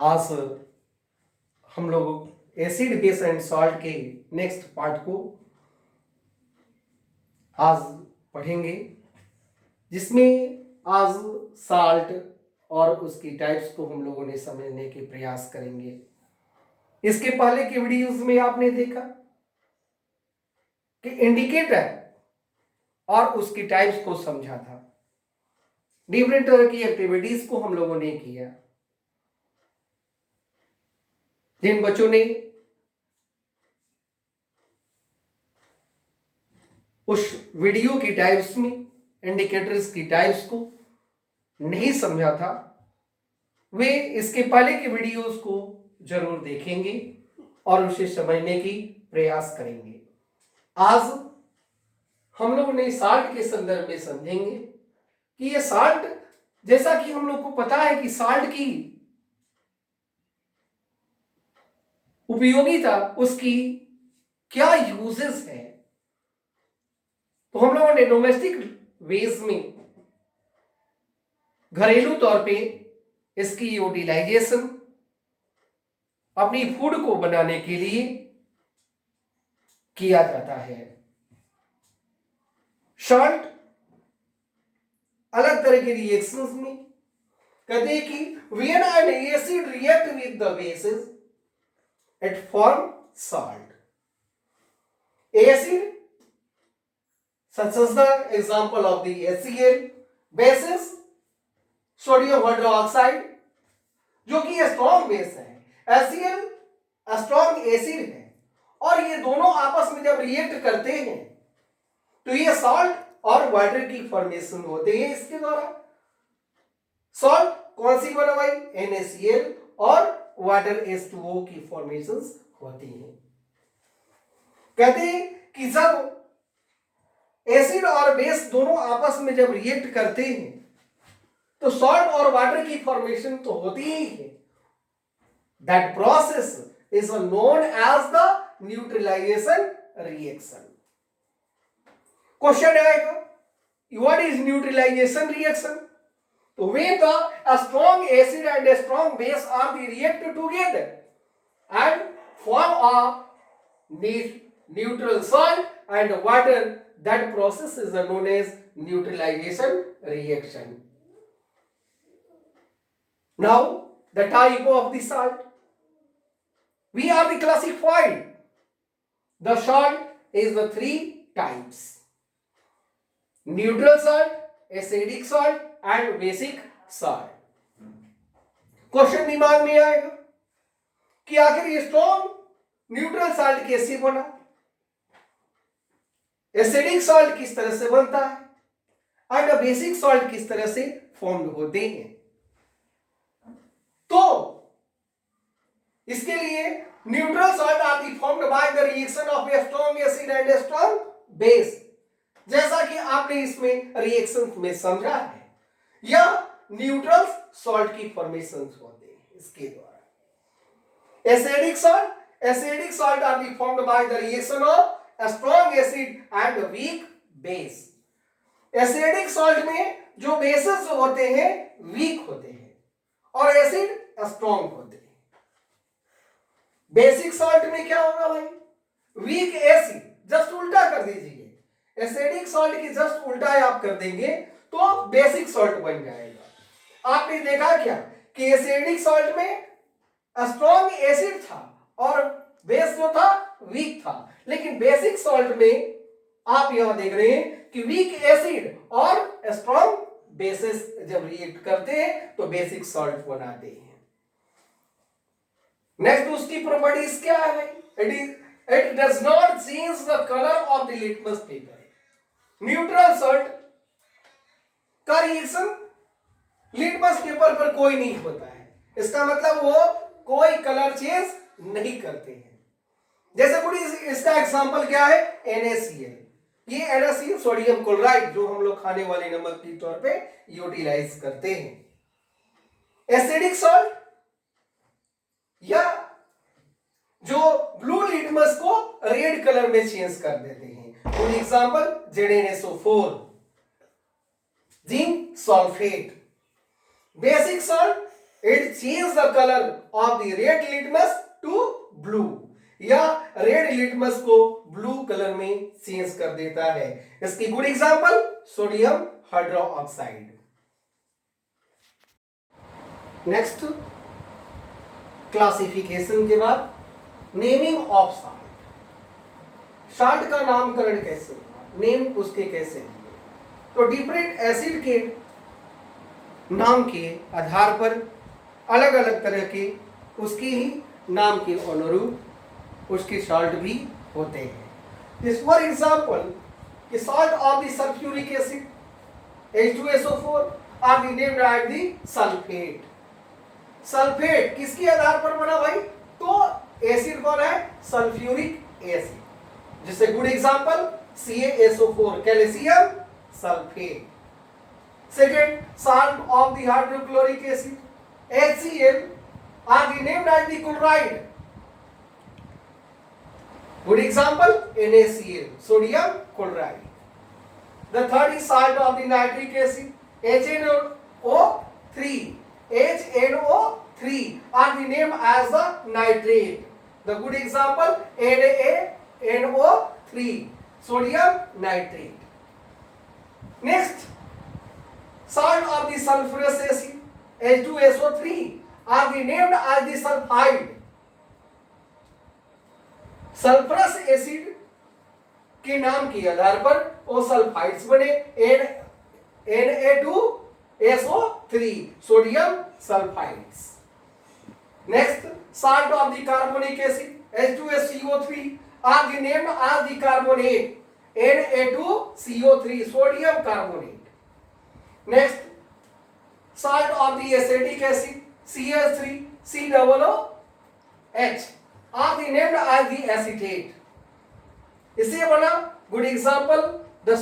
आज हम लोग एसिड बेस एंड सॉल्ट के नेक्स्ट पार्ट को आज पढ़ेंगे, जिसमें आज साल्ट और उसकी टाइप्स को हम लोगों ने समझने के प्रयास करेंगे। इसके पहले के वीडियोस में आपने देखा कि इंडिकेटर और उसकी टाइप्स को समझा था। डिफरेंट तरह की एक्टिविटीज को हम लोगों ने किया। जिन बच्चों ने उस वीडियो की टाइप्स में इंडिकेटर्स की टाइप्स को नहीं समझा था, वे इसके पहले के वीडियोस को जरूर देखेंगे और उसे समझने की प्रयास करेंगे। आज हम लोग ने साल्ट के संदर्भ में समझेंगे कि ये साल्ट, जैसा कि हम लोग को पता है कि साल्ट की उपयोगिता, उसकी क्या यूजेस है, तो हम लोगों ने डोमेस्टिक वेज में घरेलू तौर पे इसकी यूटिलाइजेशन अपनी फूड को बनाने के लिए किया जाता है। सॉल्ट अलग तरह के रिएक्शंस में कहते हैं कि when an acid react with the bases it form salt. Acid such as the example of the HCl, bases sodium hydroxide जो कि स्ट्रॉन्ग बेस है, HCl स्ट्रॉन्ग एसिड है, और ये दोनों आपस में जब रिएक्ट करते हैं तो ये सॉल्ट और वाटर की फॉर्मेशन होते हैं। इसके द्वारा सॉल्ट कौन सी बना भाई? NaCl, और वाटर H2O की फॉर्मेशंस होती हैं। कहते हैं कि जब एसिड और बेस दोनों आपस में जब रिएक्ट करते हैं तो सॉल्ट और वाटर की फॉर्मेशन तो होती ही है। That process is known as the neutralisation reaction. Question आएगा, व्हाट इज न्यूट्रलाइजेशन रिएक्शन? तो when a strong acid and a strong base are react together and form a neutral salt and water, that process is known as neutralization reaction. Now the type of the salt, we are the classified the salt is the three types: neutral salt, acidic salt and basic salt. Question दिमाग में आएगा कि आखिर ये strong neutral salt कैसे बना, acidic salt किस तरह से बनता है और बेसिक सॉल्ट किस तरह से फॉर्म होते हैं। तो इसके लिए neutral salt R be formed by the reaction of a strong acid and a strong base, जैसा कि आपने इसमें रिएक्शन में समझा है, या न्यूट्रल सॉल्ट की फॉर्मेशन होते हैं इसके द्वारा। Acidic salt R be formed by the reaction of strong acid and weak base. Acidic salt में जो बेसेस होते हैं वीक होते हैं और एसिड स्ट्रॉन्ग होते हैं। बेसिक सॉल्ट में क्या होगा भाई? वीक एसिड, जस्ट उल्टा कर दीजिए, एसिडिक सॉल्ट की जस्ट उल्टा आप कर देंगे तो बेसिक सॉल्ट बन जाएगा। आपने देखा क्या कि एसिडिक सॉल्ट में स्ट्रॉन्ग एसिड था और बेस जो था वीक था, लेकिन बेसिक सॉल्ट में आप यहां देख रहे हैं कि वीक एसिड और स्ट्रॉन्ग बेसिस जब रिएक्ट करते हैं तो बेसिक सॉल्ट बनाते हैं। नेक्स्ट उसकी प्रॉपर्टीज क्या है? It does not change the colour of the litmus paper. Neutral salt का रिएक्शन लिटमस पेपर पर कोई नहीं होता है, इसका मतलब वो कोई कलर चेंज नहीं करते हैं। जैसे पूरी इसका एग्जांपल क्या है? NaCl। ये NaCl सोडियम क्लोराइड जो हम लोग खाने वाले नमक के तौर पे यूटिलाइज करते हैं। एसिडिक सॉल्ट या जो ब्लू लिटमस को रेड कलर में चेंज कर देते हैं। For example ZnSO4, zinc sulphate. Basic salt, it changes the color of the red litmus to blue, या रेड लिटमस को ब्लू कलर में चेंज कर देता है। इसकी good example sodium hydroxide. Next classification के बाद नेमिंग ऑफ सॉल्ट। सॉल्ट का नामकरण कैसे हुआ, नेम उसके कैसे दिए? तो डिफरेंट एसिड के नाम के आधार पर अलग अलग तरह के उसकी ही नाम के अनुरूप उसके सॉल्ट भी होते हैं। दिस फॉर एग्जांपल कि salt of the sulphuric acid H2SO4 are the named as the sulphate. Sulphate किसके आधार पर बना भाई? तो एसिड कौन है? Sulphuric acid. जिससे good example CaSO4 calcium sulphate. Second, salt of the hydrochloric acid HCl are the named as the chloride. Good example NaCl sodium chloride. The third is salt of the nitric acid HNO3. HNO3 are the name as the nitrate. The good example NaNO3 sodium nitrate. Next, salt of the sulfurous acid H2SO3 are the named as the sulfide. Sulphurous acid के नाम के आधार पर वो sulphides बने Na2SO3 sodium sulphides. Next, salt of the carbonic acid H2SCO3 are the named as the carbonate Na2CO3 sodium carbonate. Next, salt of the acetic acid CH3COOH are the named as the acetate. इससे बना good example the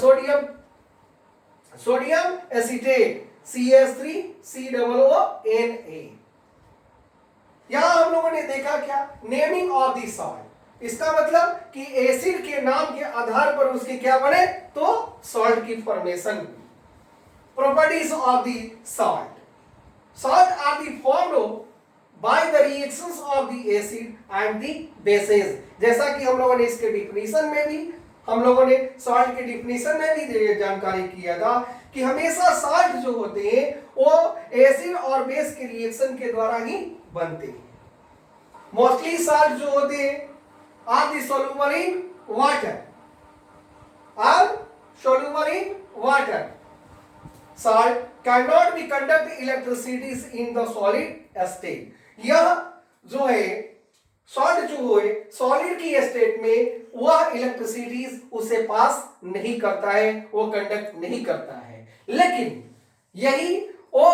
sodium acetate CH3COONA। यहां हम लोगों ने देखा क्या? Naming of the salt. इसका मतलब कि एसिड के नाम के आधार पर उसके क्या बने? तो सॉल्ट की formation. Properties of the salt. Salt are the formed by the reactions of the acid and the bases. जैसा कि हम लोगों ने इसके डिफिनीशन में भी हम लोगों ने सॉल्ट के डिफिनीशन में भी जानकारी किया था कि हमेशा सॉल्ट जो होते हैं वो एसिड और बेस के रिएक्शन के द्वारा ही बनते हैं। मोस्टली सॉल्ट जो होते हैं are the soluble in water, are soluble in water. Salt cannot be conduct electricities in the solid state. यह जो है सॉल्ट जो है सॉलिड की स्टेट में वह इलेक्ट्रिसिटीज उसे पास नहीं करता है, वो कंडक्ट नहीं करता है। लेकिन यही वो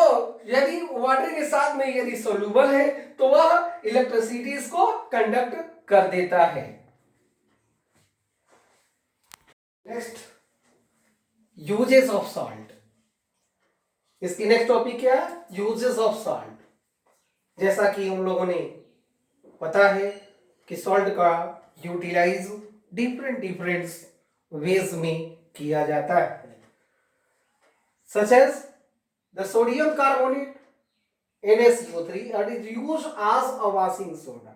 यदि वाटर के साथ में यदि सोल्यूबल है तो वह इलेक्ट्रिसिटीज को कंडक्ट कर देता है। Next, uses of salt. इसकी नेक्स्ट टॉपिक क्या है? Uses of salt. जैसा कि हम लोगों ने पता है कि सॉल्ट का यूटिलाइज डिफरेंट वेज में किया जाता है, such as the sodium carbonate NaCO3 it is used as a washing soda.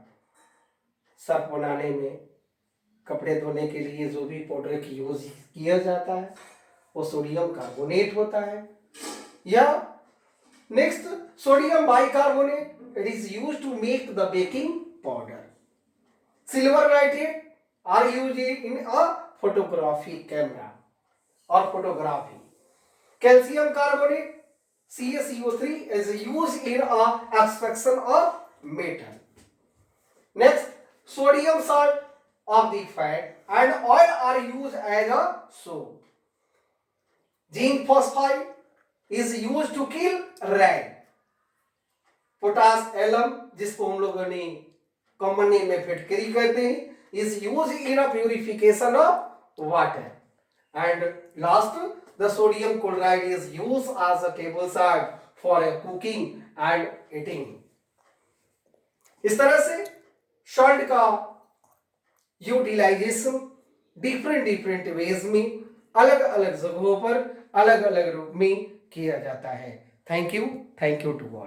Surf बनाने में, कपड़े धोने के लिए जो भी पाउडर की यूज किया जाता है वो सोडियम कार्बोनेट होता है। या next, sodium bicarbonate it is used to make the baking powder. Silver nitrate are used in a photography camera और photography. Calcium carbonate CaCO3 is used in extraction of metal. Next, sodium salt of the fat and oil are used as a soap. Zinc phosphide is used to kill rat. Potash alum, जिसको हम लोगों ने common name में फिटकरी कहते हैं, is used in a purification of water. And last, the sodium chloride is used as a table salt for a cooking and eating. इस तरह से सॉल्ट का यूटिलाइजेशन डिफरेंट वेज में अलग अलग जगहों पर अलग अलग रूप में किया जाता है। Thank you to all.